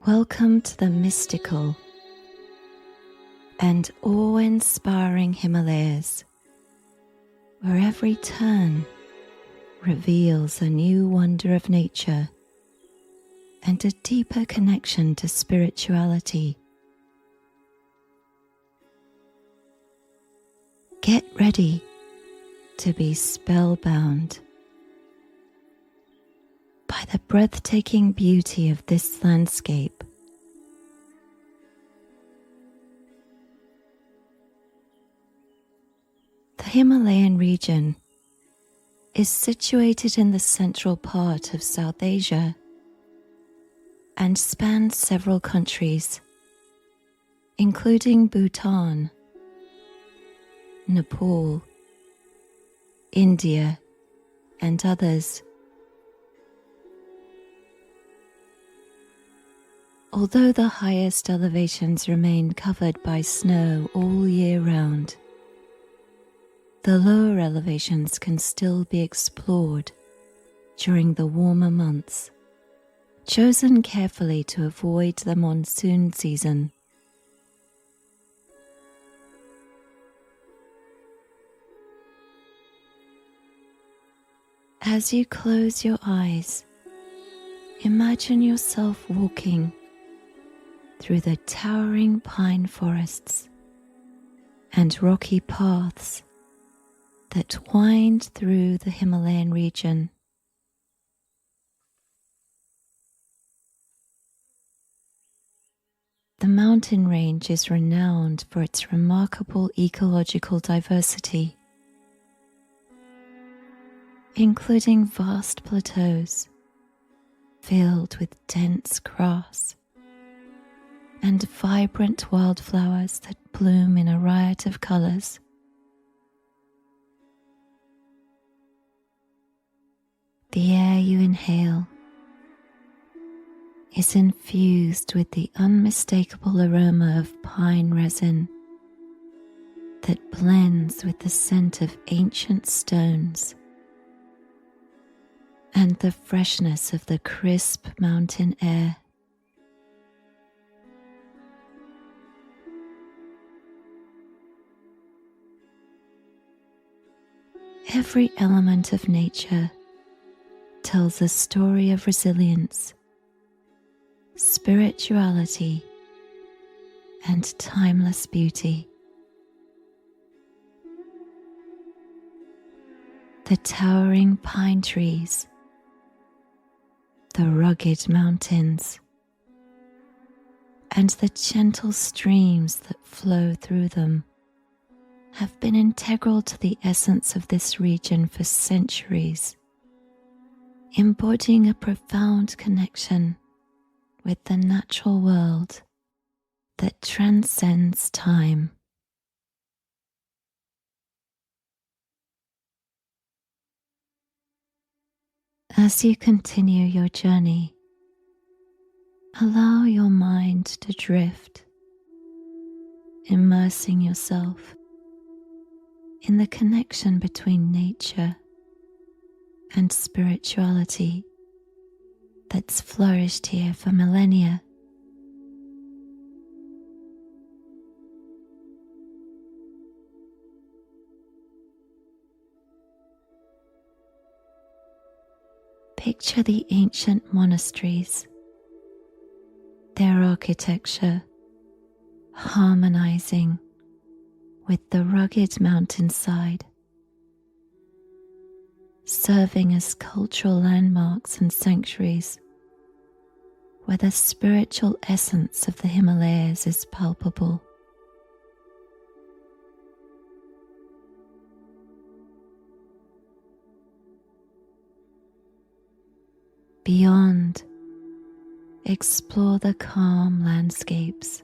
Welcome to the mystical and awe-inspiring Himalayas, where every turn reveals a new wonder of nature and a deeper connection to spirituality. Get ready to be spellbound by the breathtaking beauty of this landscape. The Himalayan region is situated in the central part of South Asia and spans several countries, including Bhutan, Nepal, India, and others. Although the highest elevations remain covered by snow all year round, the lower elevations can still be explored during the warmer months, chosen carefully to avoid the monsoon season. As you close your eyes, imagine yourself walking through the towering pine forests and rocky paths that wind through the Himalayan region. The mountain range is renowned for its remarkable ecological diversity, including vast plateaus filled with dense grass and vibrant wildflowers that bloom in a riot of colors. The air you inhale is infused with the unmistakable aroma of pine resin that blends with the scent of ancient stones and the freshness of the crisp mountain air. Every element of nature tells a story of resilience, spirituality, and timeless beauty. The towering pine trees, the rugged mountains, and the gentle streams that flow through them have been integral to the essence of this region for centuries, embodying a profound connection with the natural world that transcends time. As you continue your journey, allow your mind to drift, immersing yourself in the connection between nature and spirituality that's flourished here for millennia. Picture the ancient monasteries, their architecture harmonizing with the rugged mountainside, serving as cultural landmarks and sanctuaries where the spiritual essence of the Himalayas is palpable. Beyond, explore the calm landscapes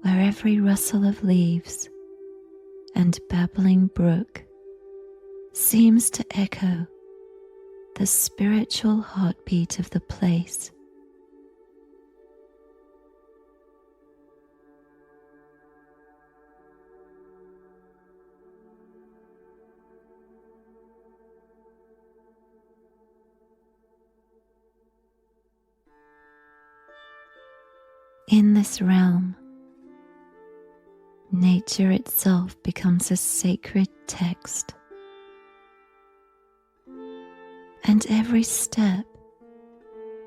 where every rustle of leaves and babbling brook seems to echo the spiritual heartbeat of the place. In this realm, nature itself becomes a sacred text, and every step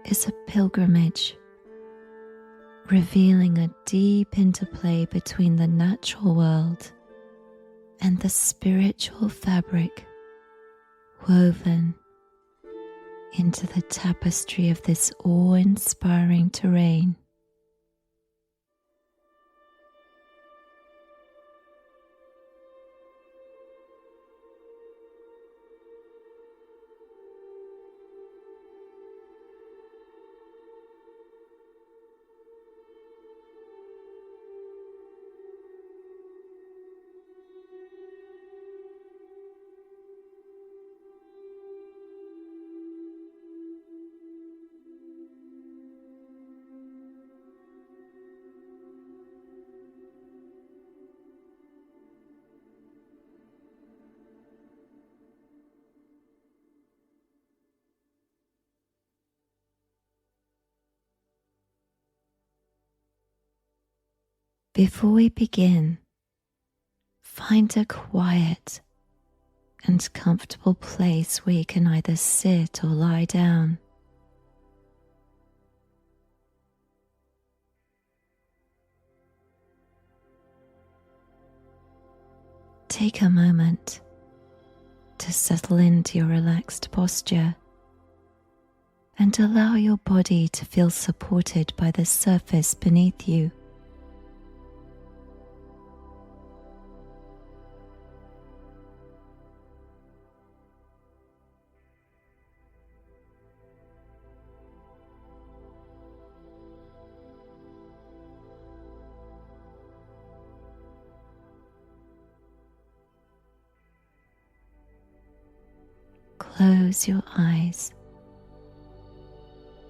is a pilgrimage, revealing a deep interplay between the natural world and the spiritual fabric woven into the tapestry of this awe-inspiring terrain. Before we begin, find a quiet and comfortable place where you can either sit or lie down. Take a moment to settle into your relaxed posture and allow your body to feel supported by the surface beneath you. Close your eyes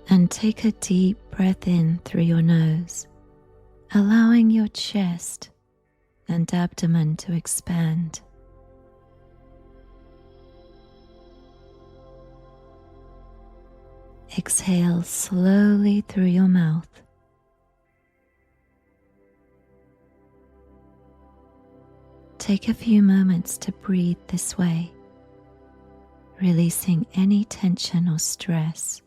and take a deep breath in through your nose, allowing your chest and abdomen to expand. Exhale slowly through your mouth. Take a few moments to breathe this way, releasing any tension or stress.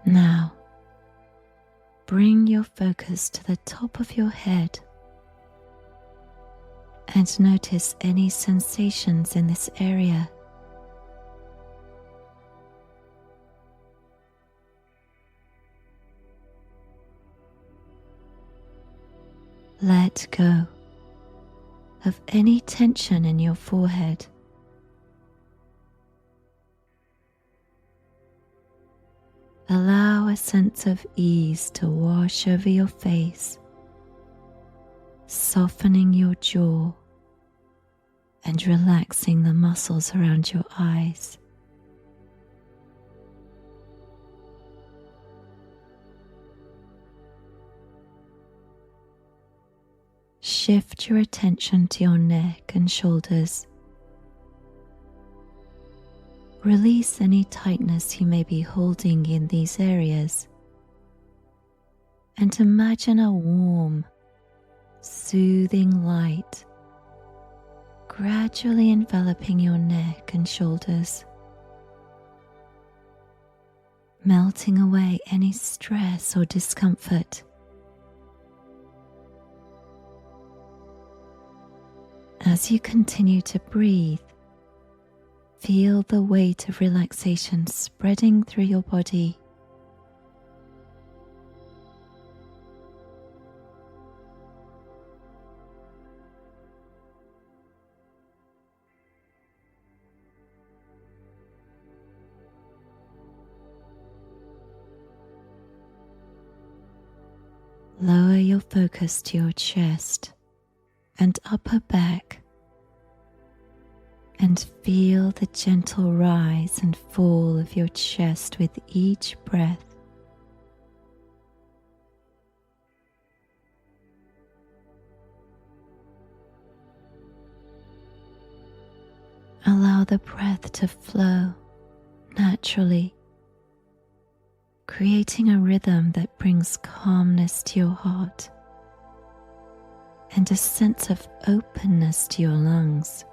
Now, bring your focus to the top of your head and notice any sensations in this area. Let go of any tension in your forehead. Allow a sense of ease to wash over your face, softening your jaw and relaxing the muscles around your eyes. Shift your attention to your neck and shoulders. Release any tightness you may be holding in these areas, and imagine a warm, soothing light gradually enveloping your neck and shoulders, melting away any stress or discomfort. As you continue to breathe, feel the weight of relaxation spreading through your body. Lower your focus to your chest and upper back and feel the gentle rise and fall of your chest with each breath. Allow the breath to flow naturally, creating a rhythm that brings calmness to your heart and a sense of openness to your lungs.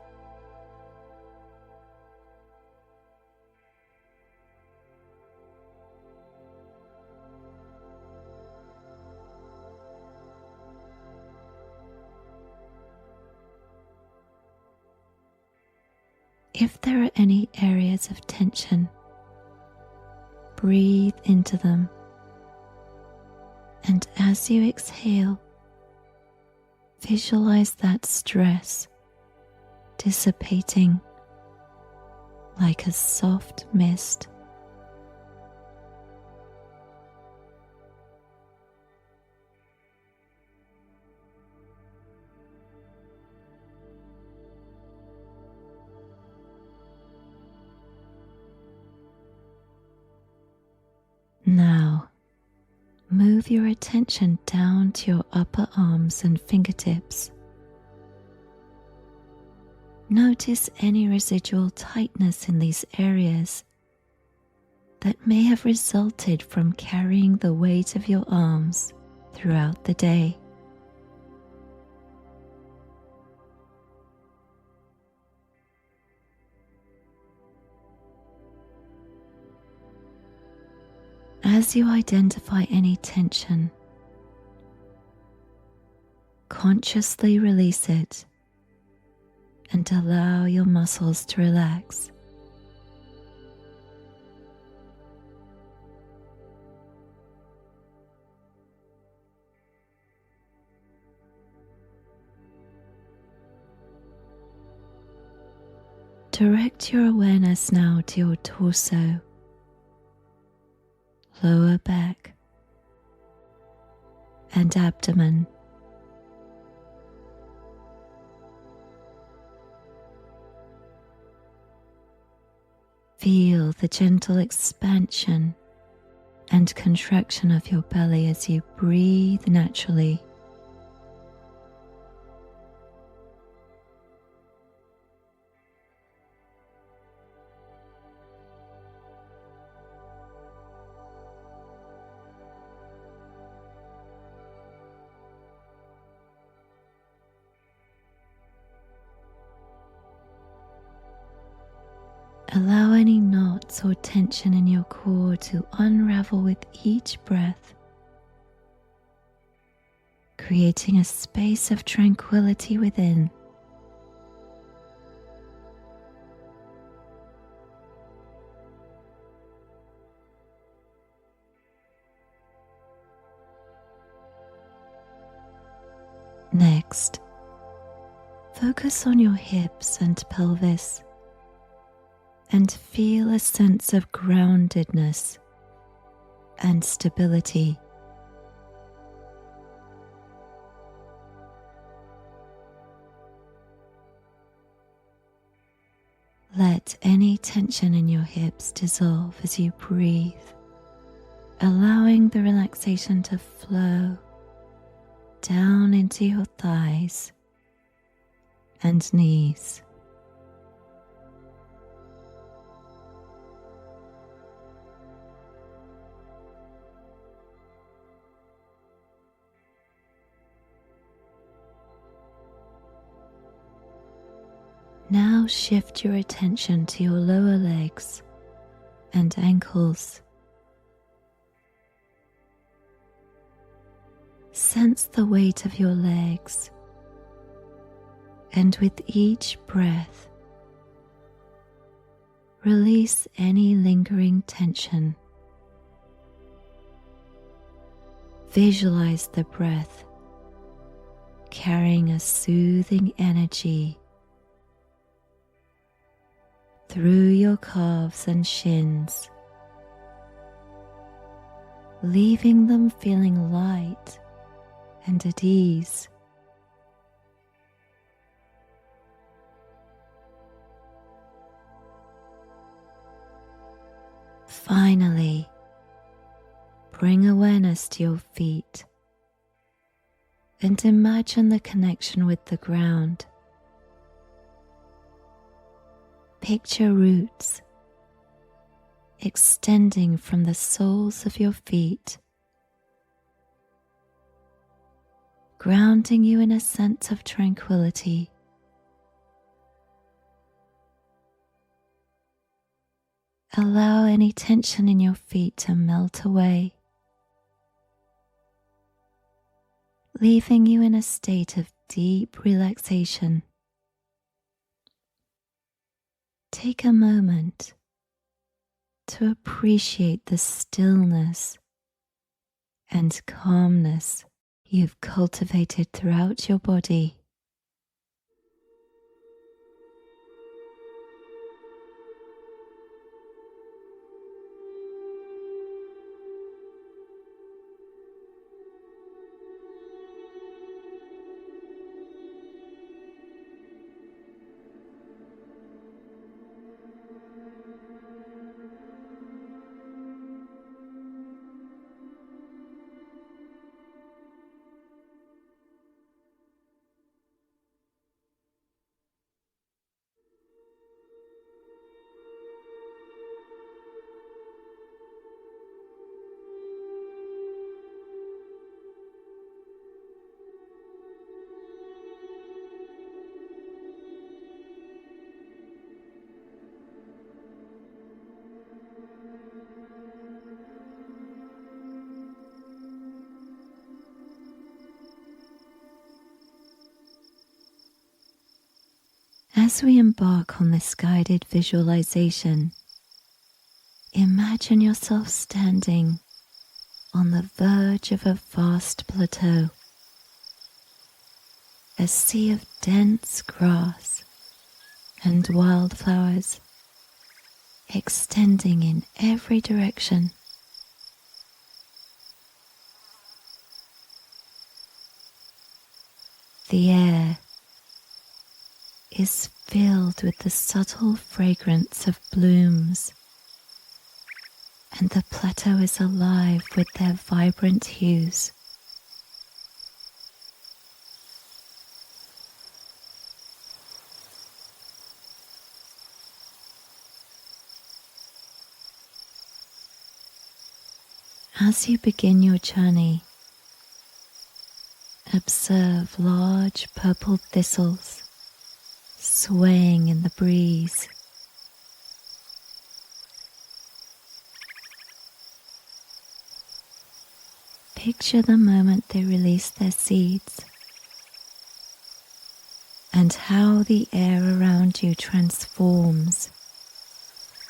If there are any areas of tension, breathe into them, and as you exhale, visualize that stress dissipating like a soft mist. Now, move your attention down to your upper arms and fingertips. Notice any residual tightness in these areas that may have resulted from carrying the weight of your arms throughout the day. As you identify any tension, consciously release it and allow your muscles to relax. Direct your awareness now to your torso, lower back, and abdomen. Feel the gentle expansion and contraction of your belly as you breathe naturally. Allow any knots or tension in your core to unravel with each breath, creating a space of tranquility within. Next, focus on your hips and pelvis and feel a sense of groundedness and stability. Let any tension in your hips dissolve as you breathe, allowing the relaxation to flow down into your thighs and knees. Now shift your attention to your lower legs and ankles. Sense the weight of your legs, and with each breath, release any lingering tension. Visualize the breath carrying a soothing energy through your calves and shins, leaving them feeling light and at ease. Finally, bring awareness to your feet and imagine the connection with the ground. Picture roots extending from the soles of your feet, grounding you in a sense of tranquility. Allow any tension in your feet to melt away, leaving you in a state of deep relaxation. Take a moment to appreciate the stillness and calmness you've cultivated throughout your body. As we embark on this guided visualization, imagine yourself standing on the verge of a vast plateau, a sea of dense grass and wildflowers extending in every direction. The air is filled with the subtle fragrance of blooms, and the plateau is alive with their vibrant hues. As you begin your journey, observe large purple thistles swaying in the breeze. Picture the moment they release their seeds and how the air around you transforms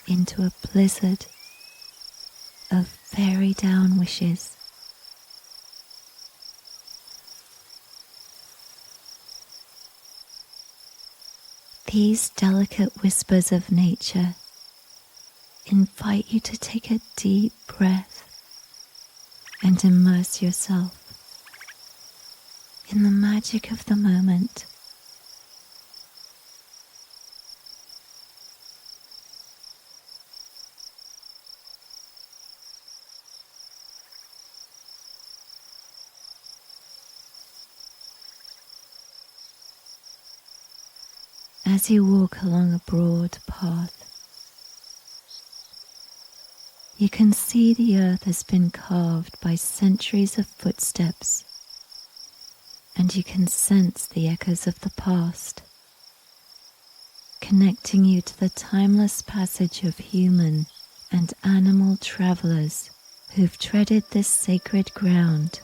into a blizzard of fairy down wishes. These delicate whispers of nature invite you to take a deep breath and immerse yourself in the magic of the moment. As you walk along a broad path, you can see the earth has been carved by centuries of footsteps, and you can sense the echoes of the past, connecting you to the timeless passage of human and animal travelers who've treaded this sacred ground.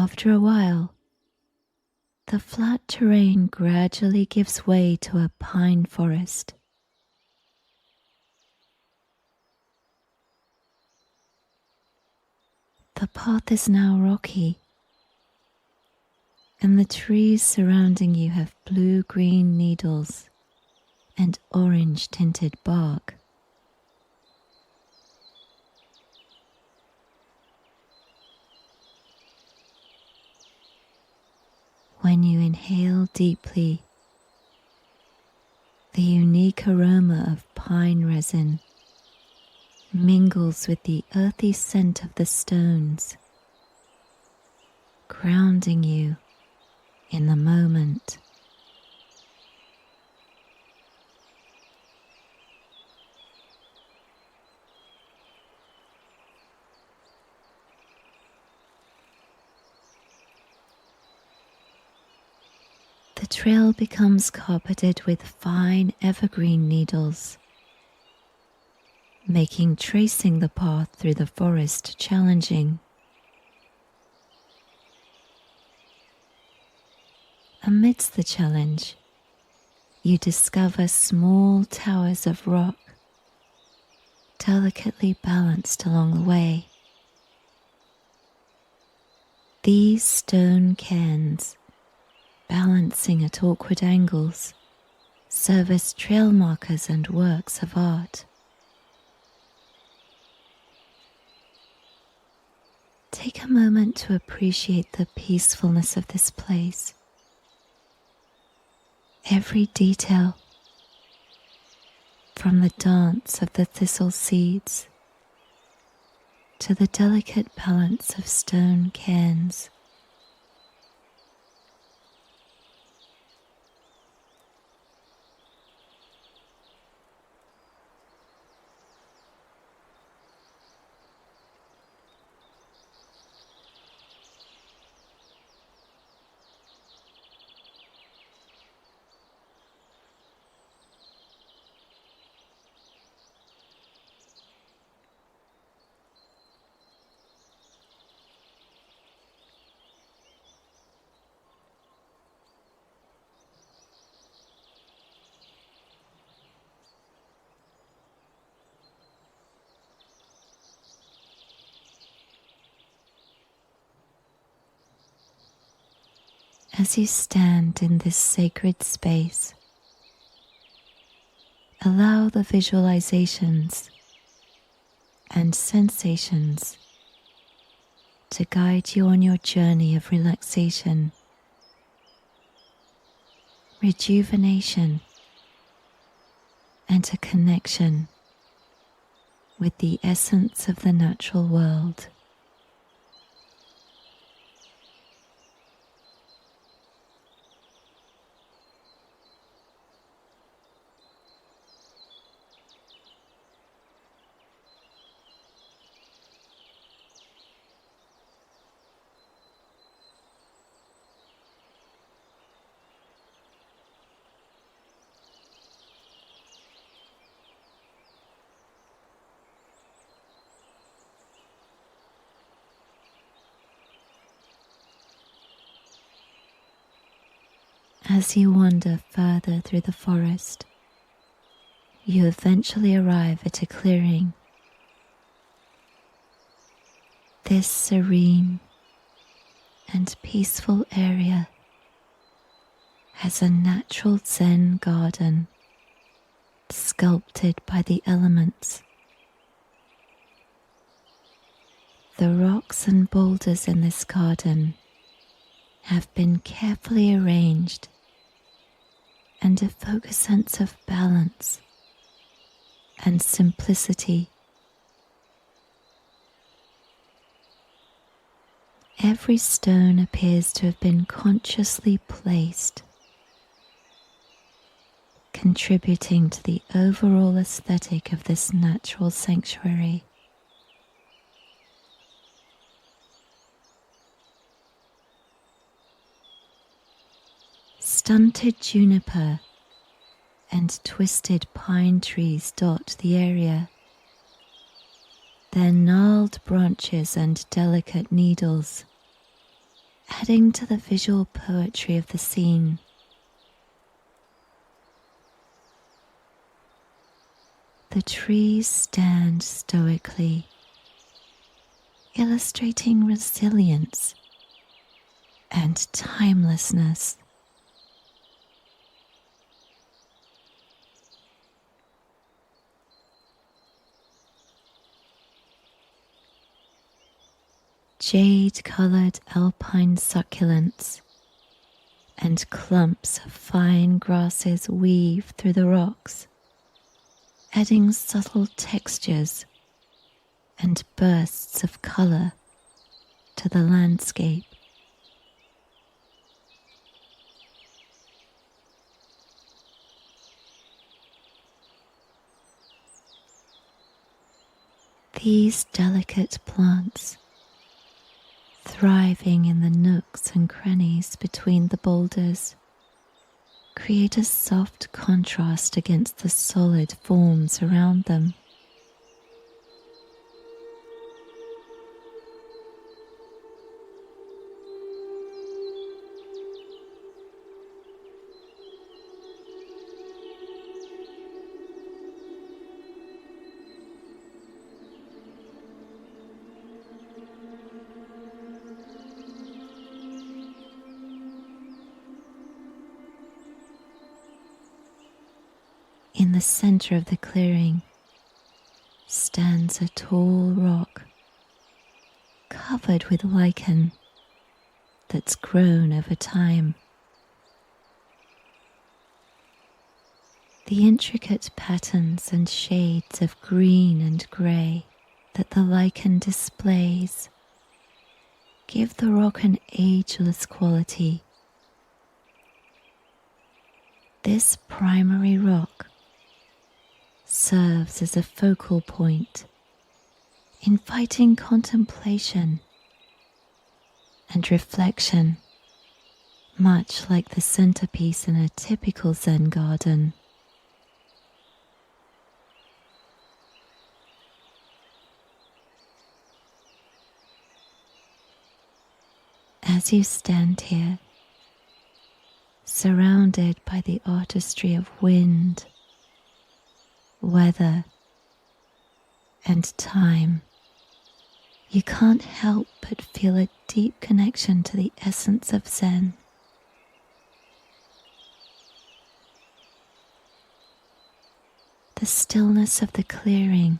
After a while, the flat terrain gradually gives way to a pine forest. The path is now rocky, and the trees surrounding you have blue-green needles and orange-tinted bark. When you inhale deeply, the unique aroma of pine resin mingles with the earthy scent of the stones, grounding you in the moment. The trail becomes carpeted with fine evergreen needles, making tracing the path through the forest challenging. Amidst the challenge, you discover small towers of rock, delicately balanced along the way. These stone cairns, balancing at awkward angles, serve as trail markers and works of art. Take a moment to appreciate the peacefulness of this place. Every detail, from the dance of the thistle seeds to the delicate balance of stone cairns, as you stand in this sacred space, allow the visualizations and sensations to guide you on your journey of relaxation, rejuvenation, and a connection with the essence of the natural world. As you wander further through the forest, you eventually arrive at a clearing. This serene and peaceful area has a natural Zen garden sculpted by the elements. The rocks and boulders in this garden have been carefully arranged and evoke a sense of balance and simplicity. Every stone appears to have been consciously placed, contributing to the overall aesthetic of this natural sanctuary. Stunted juniper and twisted pine trees dot the area. Their gnarled branches and delicate needles adding to the visual poetry of the scene. The trees stand stoically, illustrating resilience and timelessness. Jade-colored alpine succulents and clumps of fine grasses weave through the rocks, adding subtle textures and bursts of color to the landscape. These delicate plants, thriving in the nooks and crannies between the boulders, create a soft contrast against the solid forms around them. In the center of the clearing stands a tall rock covered with lichen that's grown over time. The intricate patterns and shades of green and grey that the lichen displays give the rock an ageless quality. This primary rock serves as a focal point, inviting contemplation and reflection, much like the centerpiece in a typical Zen garden. As you stand here, surrounded by the artistry of wind, weather, and time, you can't help but feel a deep connection to the essence of Zen. The stillness of the clearing,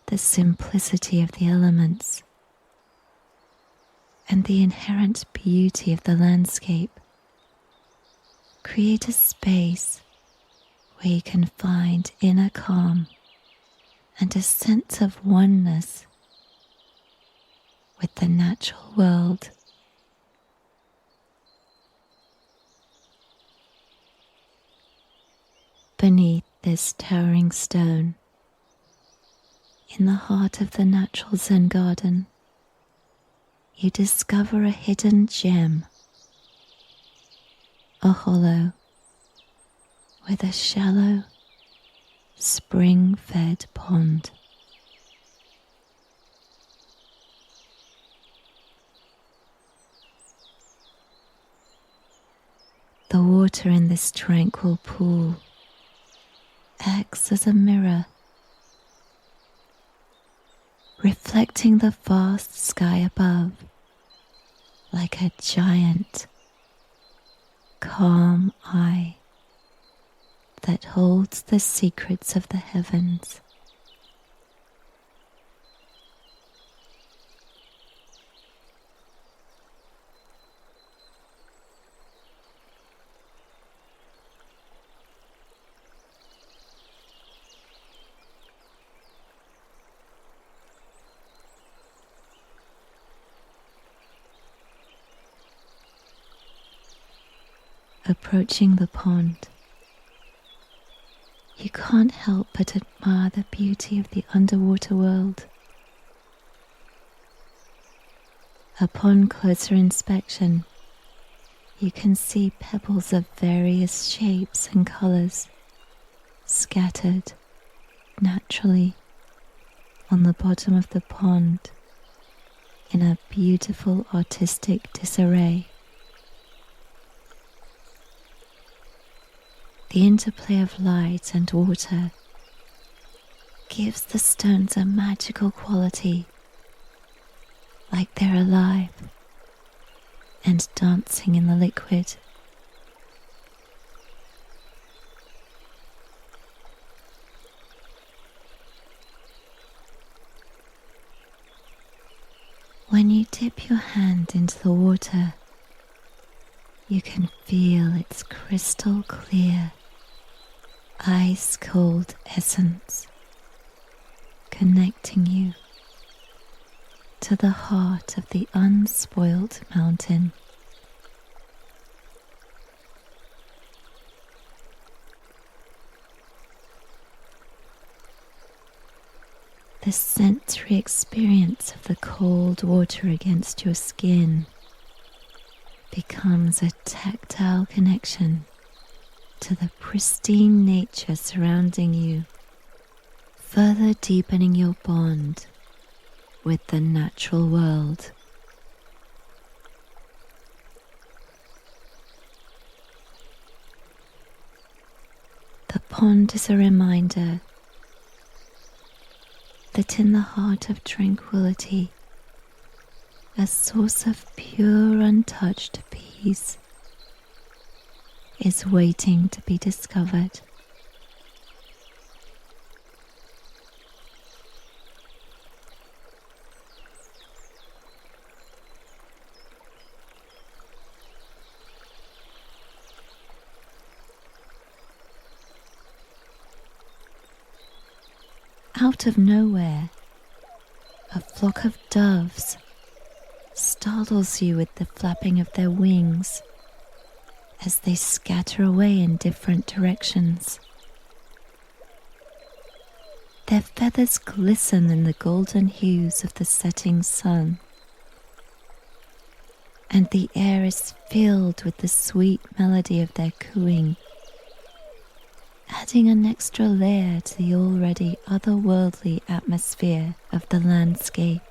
the simplicity of the elements, and the inherent beauty of the landscape create a space where you can find inner calm and a sense of oneness with the natural world. Beneath this towering stone, in the heart of the natural Zen garden, you discover a hidden gem, a hollow with a shallow, spring-fed pond. The water in this tranquil pool acts as a mirror, reflecting the vast sky above like a giant, calm eye that holds the secrets of the heavens. Approaching the pond, you can't help but admire the beauty of the underwater world. Upon closer inspection, you can see pebbles of various shapes and colors scattered naturally on the bottom of the pond, in a beautiful artistic disarray. The interplay of light and water gives the stones a magical quality, like they're alive and dancing in the liquid. When you dip your hand into the water, you can feel its crystal clear, ice-cold essence connecting you to the heart of the unspoilt mountain. The sensory experience of the cold water against your skin becomes a tactile connection to the pristine nature surrounding you, further deepening your bond with the natural world. The pond is a reminder that in the heart of tranquillity, a source of pure, untouched peace is waiting to be discovered. Out of nowhere, a flock of doves startles you with the flapping of their wings as they scatter away in different directions. Their feathers glisten in the golden hues of the setting sun, and the air is filled with the sweet melody of their cooing, adding an extra layer to the already otherworldly atmosphere of the landscape.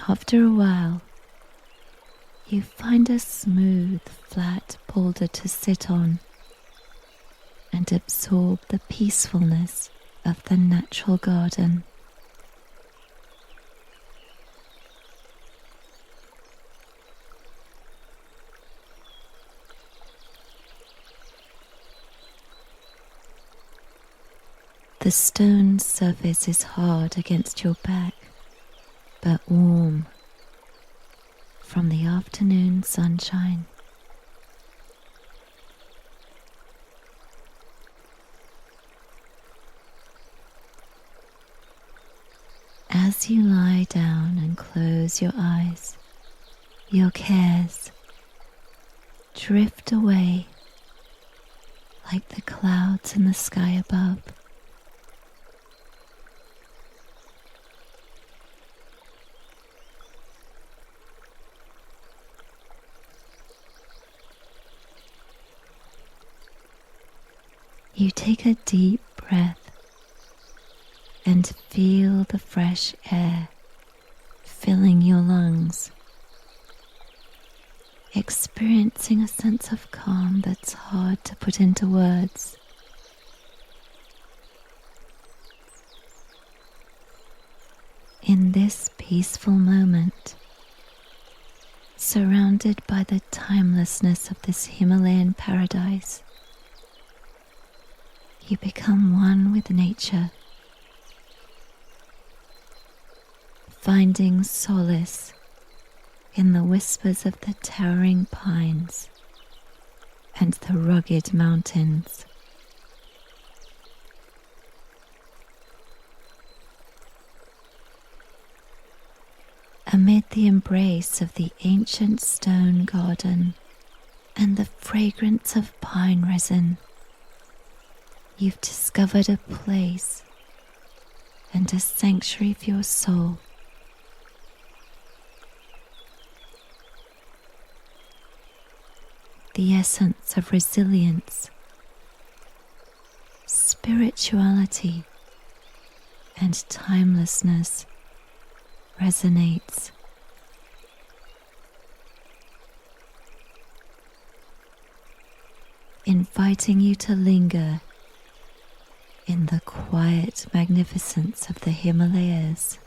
After a while, you find a smooth, flat boulder to sit on and absorb the peacefulness of the natural garden. The stone surface is hard against your back, but warm from the afternoon sunshine. As you lie down and close your eyes, your cares drift away like the clouds in the sky above. You take a deep breath and feel the fresh air filling your lungs, experiencing a sense of calm that's hard to put into words. In this peaceful moment, surrounded by the timelessness of this Himalayan paradise, you become one with nature, finding solace in the whispers of the towering pines and the rugged mountains. Amid the embrace of the ancient stone garden and the fragrance of pine resin, you've discovered a place and a sanctuary for your soul. The essence of resilience, spirituality, and timelessness resonates. Inviting you to linger in the quiet magnificence of the Himalayas.